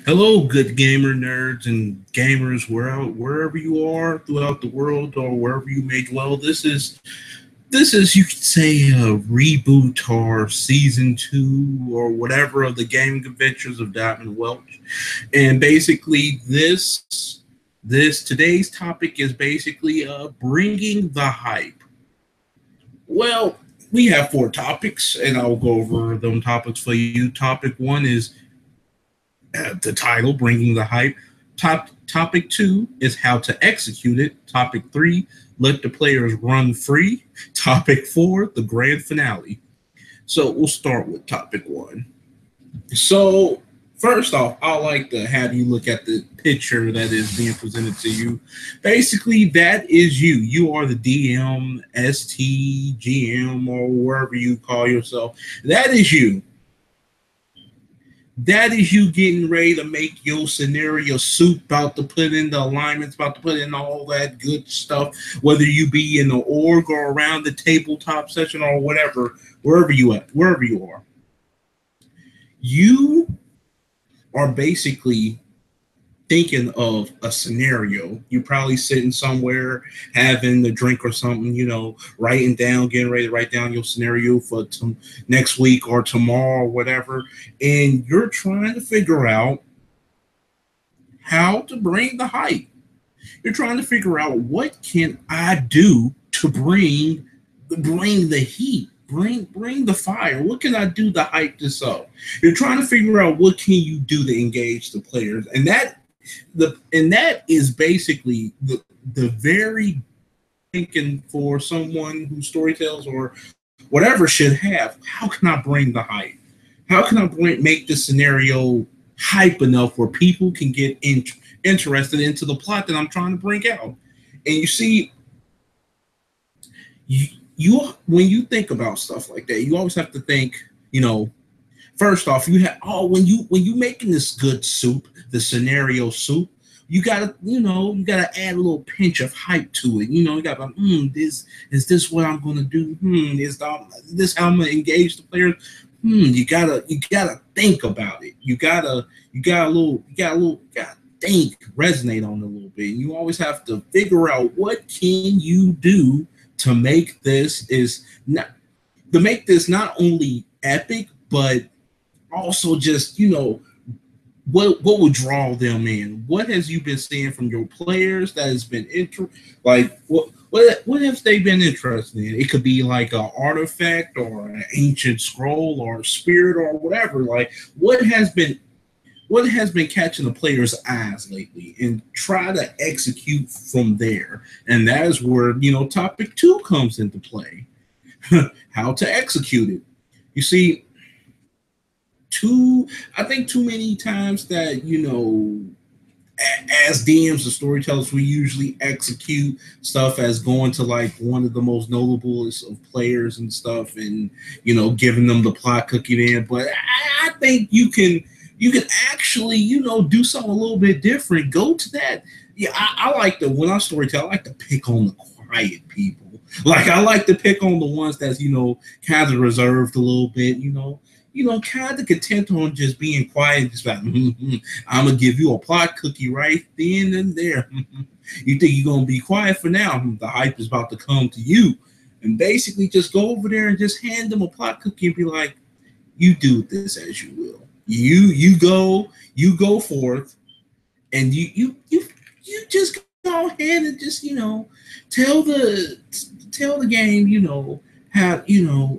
Hello, good gamer nerds and gamers wherever you are throughout the world or wherever you may dwell. This is you could say a reboot or season two or whatever of the gaming adventures of Diamond Welch. And basically, this today's topic is basically bringing the hype. Well, we have four topics, and I'll go over them topics for you. Topic one is the title, Bringing the Hype. Topic two is how to execute it. Topic three, let the players run free. Topic four, the grand finale. So we'll start with topic one. So first off, I like to have you look at the picture that is being presented to you. Basically, that is you. You are the DM, ST, GM, or wherever you call yourself. That is you. That is you getting ready to make your scenario soup, about to put in the alignments, about to put in all that good stuff, whether you be in the org or around the tabletop session or whatever, wherever you are. You are basically thinking of a scenario. You're probably sitting somewhere having a drink or something, writing down, getting ready to write down your scenario for next week or tomorrow or whatever. And you're trying to figure out how to bring the hype. You're trying to figure out what can I do to bring the heat, bring the fire. What can I do to hype this up? You're trying to figure out what can you do to engage the players, and that is basically the very thinking for someone who storytells or whatever should have. How can I bring the hype? How can I make this scenario hype enough where people can get interested into the plot that I'm trying to bring out? And you see, you when you think about stuff like that, you always have to think, first off, when you making this good soup, the scenario soup, you gotta add a little pinch of hype to it. You gotta this is this what I'm gonna do? Is this how I'm gonna engage the players? You gotta think about it. You gotta think, resonate on it a little bit. You always have to figure out what can you do to make this not only epic, but also just what would draw them in. What has you been seeing from your players that has been what have they been interested in? It could be like an artifact or an ancient scroll or a spirit or whatever. Like what has been catching the players' eyes lately, and try to execute from there. And that is where topic two comes into play. How to execute it. You see, I think too many times that as DMs and storytellers, we usually execute stuff as going to like one of the most notable of players and stuff, and giving them the plot cookie there. But I think you can actually do something a little bit different. Go to that. Yeah, I like when I storytell, I like to pick on the quiet people. Like I like to pick on the ones that's kind of reserved a little bit. Kind of content on just being quiet, just like, I'm gonna give you a plot cookie right then and there. You think you're gonna be quiet for now? The hype is about to come to you, and basically just go over there and just hand them a plot cookie and be like, "You do this as you will. You go forth, and you just go ahead and just tell the game how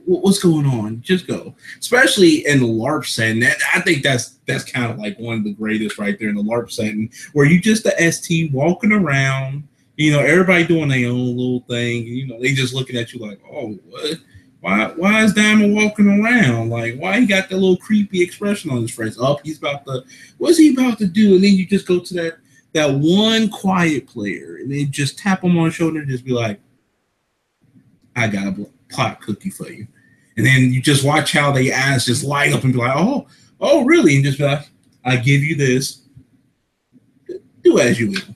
what's going on. Just go, especially in the LARP setting. I think that's kind of like one of the greatest right there in the LARP setting, where you just the ST walking around, everybody doing their own little thing. They just looking at you like, oh, what? Why is Diamond walking around? Like, why he got that little creepy expression on his face? Oh, what's he about to do? And then you just go to that one quiet player and then just tap him on the shoulder and just be like, I got a plot cookie for you. And then you just watch how their eyes just light up and be like, oh, really? And just be like, I give you this. Do as you will.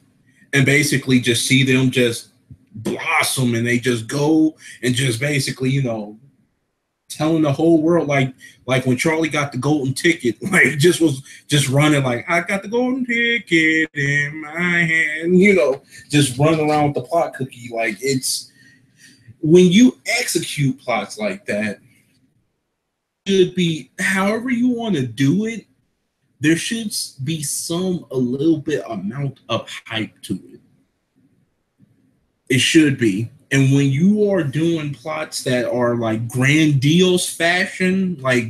And basically just see them just blossom, and they just go and just basically, telling the whole world like when Charlie got the golden ticket, like just running like I got the golden ticket in my hand, just running around with the plot cookie. Like it's when you execute plots like that, it should be however you want to do it. There should be a little bit amount of hype to it. It should be. And when you are doing plots that are like grandiose fashion, like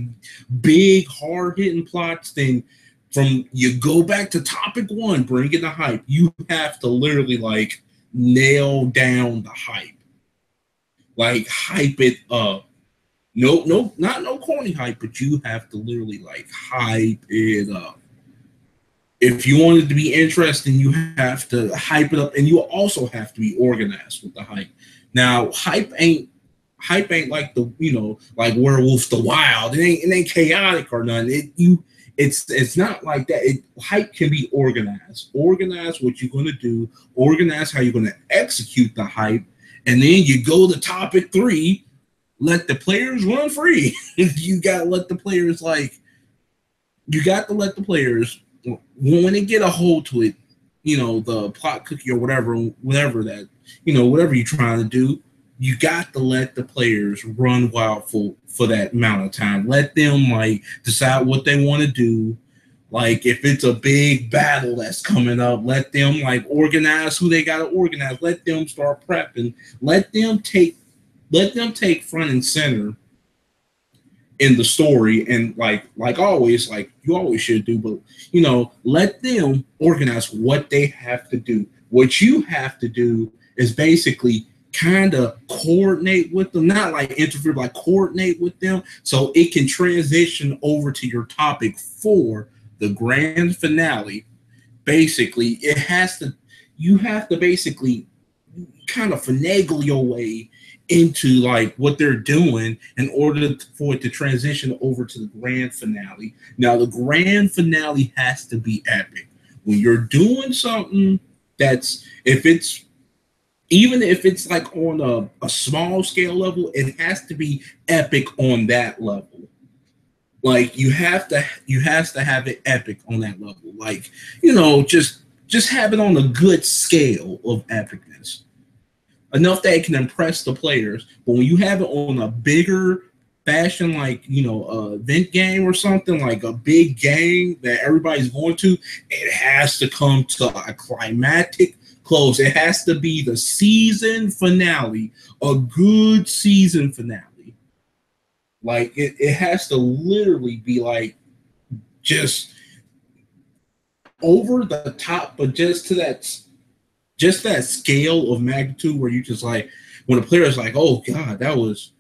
big, hard hitting plots, then from you go back to topic one, bring in the hype. You have to literally like nail down the hype. Like hype it up. No, not no corny hype, but you have to literally like hype it up. If you want it to be interesting, you have to hype it up, and you also have to be organized with the hype. Now, hype ain't like like Werewolf the Wild. It ain't chaotic or nothing. It's not like that. Hype can be organized. Organize what you're gonna do. Organize how you're gonna execute the hype, and then you go to topic 3. Let the players run free. You got to let the players when they get a hold to it, the plot cookie or whatever that, whatever you're trying to do, you got to let the players run wild for that amount of time. Let them like decide what they want to do. Like if it's a big battle that's coming up, let them like organize who they got to organize. Let them start prepping. Let them take front and center in the story, and like always, like you always should do, but let them organize what they have to do. What you have to do is basically kind of coordinate with them, not like interfere, but like coordinate with them so it can transition over to your topic for the grand finale. Basically, you have to basically kind of finagle your way into like what they're doing in order for it to transition over to the grand finale. Now, the grand finale has to be epic. When you're doing something even if it's like on a small scale level, it has to be epic on that level. Like you have to have it epic on that level. Like, just have it on a good scale of epicness. Enough that it can impress the players. But when you have it on a bigger fashion, like, a event game or something, like a big game that everybody's going to, it has to come to a climactic close. It has to be the season finale, a good season finale. Like, it has to literally be like just over the top, but just that scale of magnitude where you just like, when the player is like, oh God, that was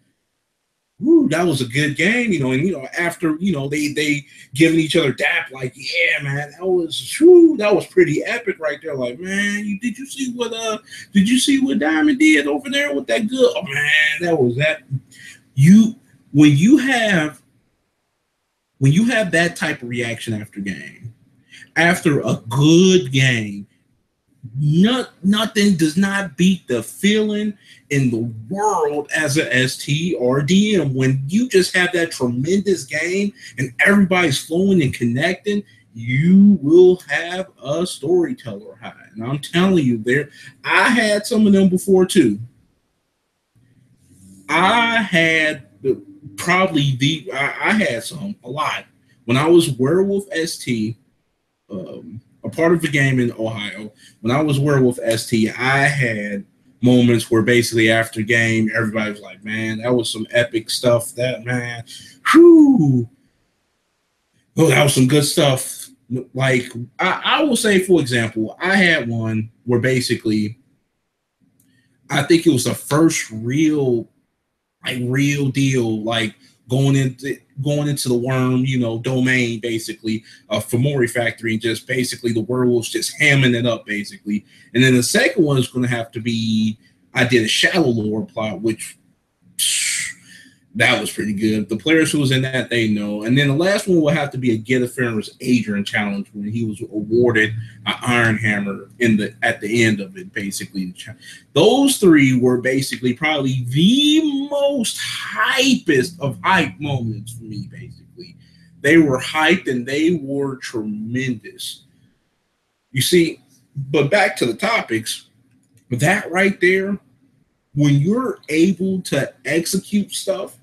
a good game, and after they giving each other dap, like, yeah, man, that was pretty epic right there. Like, man, did you see what Diamond did over there with that good? Oh man, that was that. When you have that type of reaction after a good game, nothing does not beat the feeling in the world as a ST or DM when you just have that tremendous game and everybody's flowing and connecting. You will have a storyteller high, and I'm telling you, I had some of them before too. I had a lot when I was Werewolf ST. A part of the game in Ohio, when I was Werewolf ST, I had moments where basically after game, everybody was like, man, that was some epic stuff. That, man, whew. Oh, that was some good stuff. Like, I will say, for example, I had one where basically, I think it was the first real deal, like, going into the worm, domain, basically, Fomori Factory, and just basically the werewolves just hamming it up, basically. And then the second one is going to have to be, I did a Shadow Lore plot, which That was pretty good. The players who was in that, they know. And then the last one will have to be a Get a Fairness Adrian challenge when he was awarded an Iron Hammer at the end of it, basically. Those three were basically probably the most hypest of hype moments for me, basically. They were hyped and they were tremendous. You see, but back to the topics, that right there, when you're able to execute stuff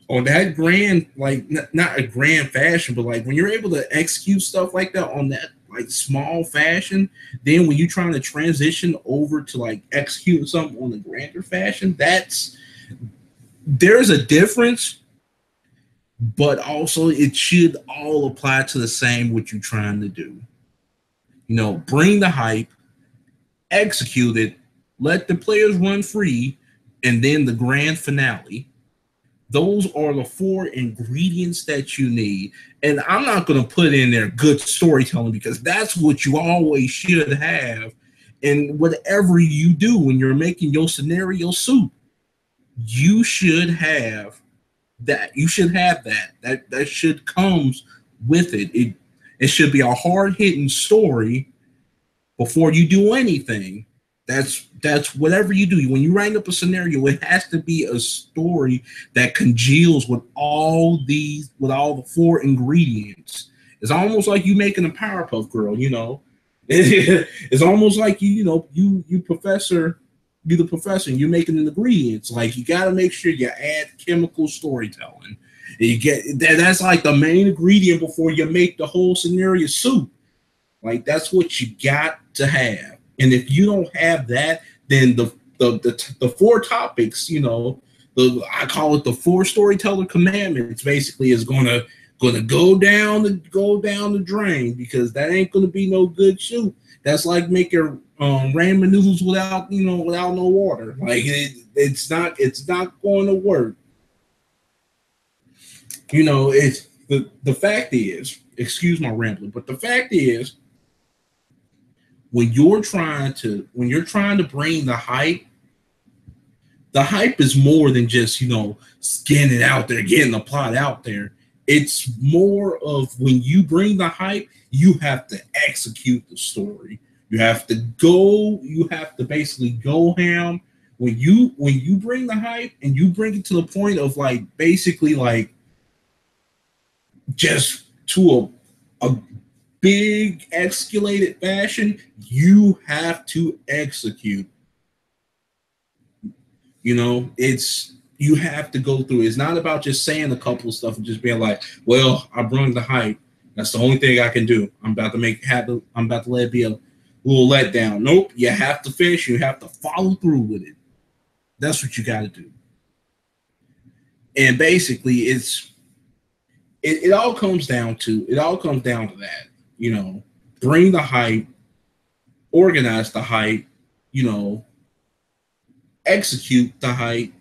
on that grand, like not a grand fashion, but like when you're able to execute stuff like that on that like small fashion, then when you're trying to transition over to like executing something on a grander fashion, there's a difference, but also it should all apply to the same what you're trying to do. You know, bring the hype, execute it, let the players run free, and then the grand finale. Those are the 4 ingredients that you need. And I'm not going to put in there good storytelling because that's what you always should have. And whatever you do when you're making your scenario soup, you should have that. You should have that. That should comes with it. It should be a hard-hitting story before you do anything. That's whatever you do. When you write up a scenario, it has to be a story that congeals with all the 4 ingredients. It's almost like you making a Powerpuff Girl, you know. It's almost like you the professor, and you're making the ingredients. Like you got to make sure you add chemical storytelling. You get that's like the main ingredient before you make the whole scenario soup. Like that's what you got to have. And if you don't have that, then the 4 topics, you know, I call it the 4 storyteller commandments, basically is gonna go down the drain because that ain't gonna be no good soup. That's like making ramen noodles without no water. Like it's not going to work. You know, it's the fact is, excuse my rambling, but the fact is, when you're trying to bring the hype is more than just, you know, getting it out there, getting the plot out there. It's more of when you bring the hype, you have to execute the story. You have to basically go ham. When you bring the hype and you bring it to the point of like basically like just to a big escalated fashion, you have to execute. You know, you have to go through. It's not about just saying a couple of stuff and just being like, well, I brought the hype. That's the only thing I can do. I'm about to let it be a little letdown. Nope, you have to finish. You have to follow through with it. That's what you got to do. And basically, it all comes down to that. You know, bring the hype, organize the hype, you know, execute the hype,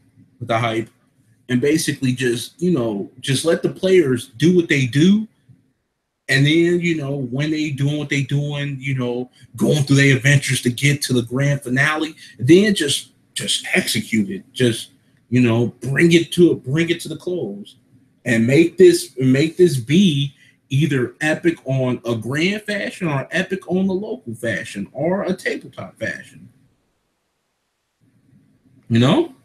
and basically just let the players do what they do. And then, you know, when they doing what they doing, you know, going through their adventures to get to the grand finale, then just execute it. Just, you know, bring it to the close and make this be either epic on a grand fashion or epic on the local fashion or a tabletop fashion. You know?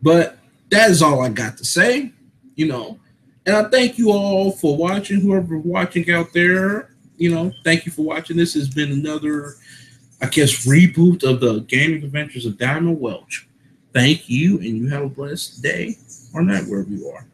But that is all I got to say, you know. And I thank you all for watching, whoever watching out there. You know, thank you for watching. This has been another, I guess, reboot of the gaming adventures of Diamond Welch. Thank you, and you have a blessed day or night wherever you are.